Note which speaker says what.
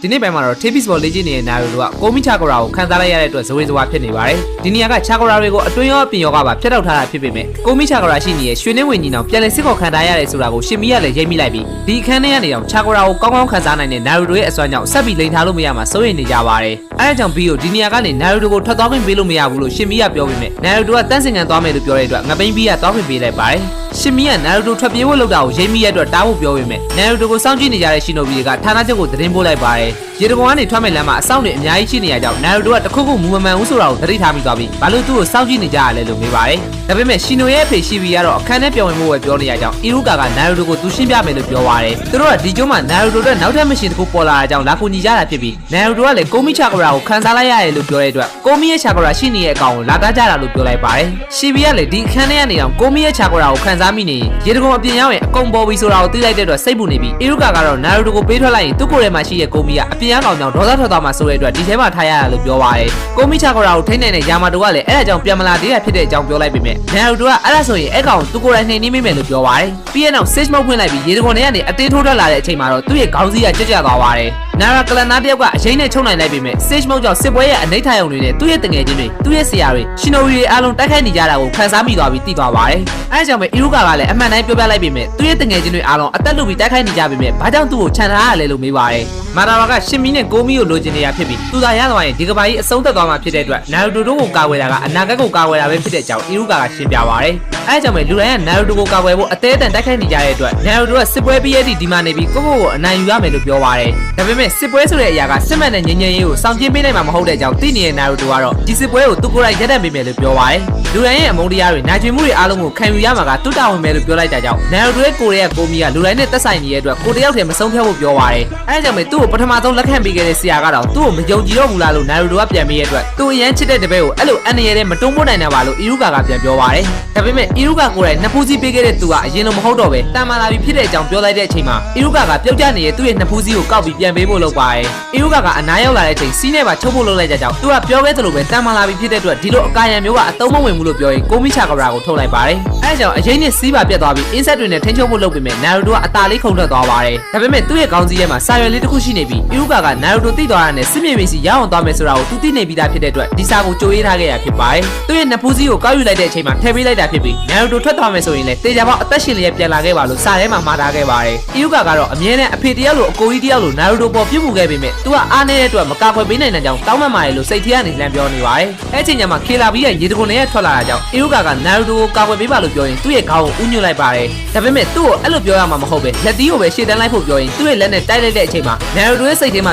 Speaker 1: ဒီနေ့ပိုင်းမှာတော့ Tapis ပေါ်လေ့ကျင့်နေတဲ့နာရီတို့ကကိုမိချာကရာကိုခန်းစားလိုက်ရတဲ့အတွက်ဇဝေဇဝါဖြစ်နေပါတယ်ဒီနေရာကချာကရာတွေကိုအတွင်းရောအပြင်ရောကပါဖျက်ထောက်ထားတာဖြစ်ပေမဲ့ကိုမိချာကရာရှိနေတဲ့ရွှေနှင်းဝင်းကြီးနောင်ပြန်လည်စစ်ခေါ်ခံထားရတယ်ဆိုတာကိုရှင်မီကလည်းရိပ်မိလိုက်ပြီးဒီအခန်းထဲကနေတော့ချာကရာကိုကောင်းကောင်းခန်းစားနိုင်တဲ့နာရီတို့ရဲ့အစွမ်းကြောင့်ဆက်ပြီးလိန်ထားလို့မရမှာစိုးရိမ်နေကြပါတယ်အဲဒါကြောင့်ဘီကိုဒီနေရာကနေနာရီတို့ကိုထွက်သွားခွင့်ပေးလို့မရဘူးလို့ရှင်မီကပြောပေမဲ့နာရီတို့ကတန်းစင်ကန်သွားမယ်လို့ပြောတဲ့အတွက်ငပိန်းဘီကသွားခွင့်ပေးလိုက်ပါတယ်ရှင်မီကနာရီတို့ထွက်ပြေးဖို့လုပ်တာကိုရိပ်မိရတဲ့အတွက်တားဖို့ပြောပေမဲ့နာရီတို့ကိုစောင့်ကြည့်နေကြတဲ့ရှင်နိုဘီတွေကဌာနချုပ်ကိုသတင်းပို့လိုက်ပါတယ်ရေတကွန်ကနေထွက်မဲ့လမ်းမှာအဆောင်တွေအများကြီးရှိနေရကြောင်းနာရီတို့ကတခုခုမူမမှန်ဘူးဆိုတာကိုသတိထားမိသွားပြီးဘာလို့သူ့ကိုစောင့်ကြည့်နေကြရလဲလို့မေးပါတယ်ဒါပေမဲ့ရှင်နိုရဲ့အဖေရှိဘီကတော့အခန်းထဲပြောင်းဝင်မှုပဲပြောနေရကြောင်းအီရူကာကနာရီတို့ကိုသူရှင်းပြမယ်လို့ပြောပါတယ်သူတို့ကဒီကျုံးမှာနာရီတို့အတွက်နောက်ထပ်မရှင်တစ်ခုပေါ်လာတာကြောင့်လာကူညီကြတာဖြစ်ပြီးနာရီတို့ကလည်းကိုမီချာကရာကိုခန်းစားလိုက်ရတယ်လို့ပြောတဲ့အတွက်ကိုမီရဲ့ချာကရာရှိနေတဲ့အကောင်ကိုလာတားကြတာလို့ပြောလိုက်ပါတယ်ရှိဘီကလည်းဒီအခန်းထဲကနေအောင်ကိုမီရဲ့ချာကရာကိုခန်းစားမိနေရေတကွန်အပြင်ရောက်ရင်အကုန်ပေါ်ပြီးဆိုတာကိုသိလိုက်တဲ့အတွက်စိတ်ပူနေပြီးအီရူကာကတော့နာရီတို့ကိုပေးထွက်လိုက်ရင်သူ့ကိုယ်ထဲမှာရှိတဲ့ကိုမီကအပြင်ရောက်အောင်ဒေါသထွက်သွားမှဆိုတဲ့အတွက်ဒီထဲမှာထားရတာလို့ပြောပါတယ်ကိုမီချာကရာကိုထိန်းနိုင်တဲ့ယာမာတိုကလည်းအဲ့ဒါကြောင့်ပြန်မလာသေးတာဖြစ်တဲ့အကြောင်းပြောလိုက်ပေမဲ့နာရီတို့ကအဲ့ဒါဆိုရင်အဲ့ကောင်သူကိုယ်တိုင်နှိမ်နှင်းမိမယ်လို့ပြောပါတယ်ပြီးရင်တော့ stage မုတ်ဖွင့်လိုက်ပြီးရေတကွန်ထဲကနေအသေးထိုးထွက်လာတဲ့အချိန်မှာတော့သူ့ရဲ့ခေါင်းစည်းကကြက်ကြသွားပါတယ်နာရာကလနာတယောက်ကအရင်နဲ့ချုံနိုင်လိုက်ပေမဲ့ stage မုတ်ကြောင့်စစ်ပွဲရဲ့အနေထိုင်ုံတွေနဲ့သူ့ရဲ့တငယ်ချင်းတွေသူ့ရဲ့ဆရာတွေရှင်နိုရီတွေအားလုံးတိုက်ခိုက်နေကြတာကိုခန်းစားမိသွားပြီးသိသွားပါတယ်အဲဒါကြောင့်ပဲအီရူကာကလည်းအမှန်တိုင်းပြောပြလိုက်ပေမဲ့သူ့ရဲ့တငယ်ချင်းတွေအားလုံးအသက်လူပြီးတိုက်ခိုက်နေကြပေမဲ့ဘာကြောင့်သူ့ကိုခြံထားရလဲလို့မေးပါတယ်မာတာဘာကရှင်မီနဲ့ကိုမီကိုလိုချင်နေတာဖြစ်ပြီးသူသာရသွားရင်ဒီကဘာကြီးအဆုံးသက်သွားမှာဖြစ်တဲ့အတွက်နာရူတိုတို့ကိုကာကွယ်တာကအနာဂတ်ကိုကာကွယ်တာပဲဖြစ်တဲ့အကြောင်းအီရူကာကရှင်းပြပါတယ်အဲဒါကြောင့်ပဲလူတိုင်းကနာရူတိုကိုကာကွယ်ဖို့အသေးအတန်တိုက်ခိုက်နေကြတဲ့အတွက်နာရူတိုကစစ်ပွဲပြီးရသည့်ဒီမှာနေပြီးကိုအနိုင်ယူရမယ်လို့ပြောပါတယ်ဒါပေမဲ့စစ်ပွဲဆိုတဲ့အရာကစစ်မှန်တဲ့ငြိမ်းချမ်းရေးကိုစောင့်ကြည့်ပေးနိုင်မှာမဟုတ်တဲ့အကြောင်းသိနေတဲ့နာရူတိုကတော့ဒီစစ်ပွဲကိုသူကိုယ်တိုင်ရပ်တန့်ပေးမယ်လို့ပြောပါတယ်လူတိုင်းရဲ့အမုန်းတရားတွေနိုင်ကျင်မှုတွေအားလုံးကိုခံယူရမှာကသူ့တာဝန်ပဲလို့ပြောလိုက်တာကြောင့်နာရူတိုရဲ့ကိုယ်ရဲ့ကိုမီကလူတိုင်းနဲ့သက်ဆိုင်နေတဲ့အတွက်ကိုတယောက်တည်းမဆုံးဖြတ်ဖို့ပြောပါတယ်အဲဒါကြောင့်ပဲသူ့ကိုပထမဆုံးလက်ခံပေးခဲ့တဲ့ဆရာကတော့သူ့ကိုမယုံကြည်တော့ဘူးလားလို့နာရူတိုကပြန်ပြီးရဲ့အတွက်သူအရန်ချစ်တဲ့တပည့်ကိုအဲ့လိုအန်ရရဲ့မတွန်းပို့နိုင်တာပါလို့အီရူကာကပြန်ပြောပါတယ်ဒါပေမဲ့အီရူကာကိုယ်တိုင်နှစ်ဖူးစီးပေးခဲ့တဲ့သူကအရင်လိုမဟုတ်တော့ပဲတန်မာလာပြီးဖြစ်တဲ့အကြောင်းပြောလိုက်တဲ့အချိန်မှာအီရူကာကပြုတ်ကျနေတဲ့သူ့ရဲ့နှစ်ဖူးစီးကိုကောက်ပြီးပြန်ပေးဖို့လုပ်ပါတယ်အီရူကာကအနားရောက်လာတဲ့အချိန်စီးနဲ့ပါချုပ်ဖို့လုပ်လိုက်ကြကြောင်းသူကပြောခဲ့သလိုပဲတန်မာလာပြီးဖြစ်တဲ့အတွက်ဒီလိုအကာရံမျိုးကအတုံးမဝင်ဘူးလို့ပြောရင်ကိုမီချာကရာကိုထုတ်လိုက်ပါတယ်အဲဒါကြောင့်အရင်နဲ့စီးပါပြတ်သွားပြီးအင်းဆက်တွေနဲ့ထိန်းချုပ်ဖို့လုပ်ပေမဲ့နာရူတိုကအသာလေးခုန်ထွက်သွားပါတယ်ဒါပေမဲ့သူ့ရဲ့ခေါင်းစည်းထဲမှာစာရွက်လေးတစ်ခုရှိနေပြီးအီရူကာကနာရူတိုသိသွားတာနဲ့စစ်မြေပြင်စီရအောင်သွားမယ်ဆိုတာကိုသူသိနေပြီးသားဖြစ်တဲ့အတွက်ဒီစာကိုကြိုရေးထားခဲ့ရဖြစ်ပါတယ်သူ့ရဲ့နှစ်ဖူးစည်းကိုကောက်ယူလိုက်တဲ့အချိန်မှာထည့်ပေးလိုက်တာဖြစ်ပြီးနာရူတိုထွက်သွားမယ်ဆိုရင်လည်းတေချာပေါက်အသက်ရှင်လျက်ပြန်လာခဲ့ပါလို့စာထဲမှာမှားထားခဲ့ပါတယ်အီရူကာကတော့အမြဲတမ်းအဖေတယောက်လိုအကိုကြီးတယောက်လိုနာရူတိုပေါ်ပြုတ်မှုခဲ့ပေမဲ့သူကအားနေတဲ့အတွက်မကာကွယ်ပေးနိုင်တဲ့ကြောင့်တောင်းပန်ပါတယ်လို့စိတ်ထဲကနေလမ်းပြောနေပါတယ်အဲအချိန်ကျမှခေလာပြီးရဲ့ရေတကွန်နဲ့ထွက်လာတာကြောင့်အီရူကာကနာရူတိုကိုကာကွယ်ပေးပါလို့ပြောရင်သူ့ရဲ့ခေါင်းကိုဥညွှတ်လိုက်ပါတယ်ဒါပေမဲ့သူ့ကိုအဲ့လိုပြောရမှာမဟုတ်ပဲလက်သီးကိုပဲရှေ့တန်းလိုက်ဖို့ပြောရင်သူ့ရဲ့လက်နဲ့တိုက်လိုက်တဲ့အချိန်မှာနာရူတိုရဲ့စိတ်ထဲမှာ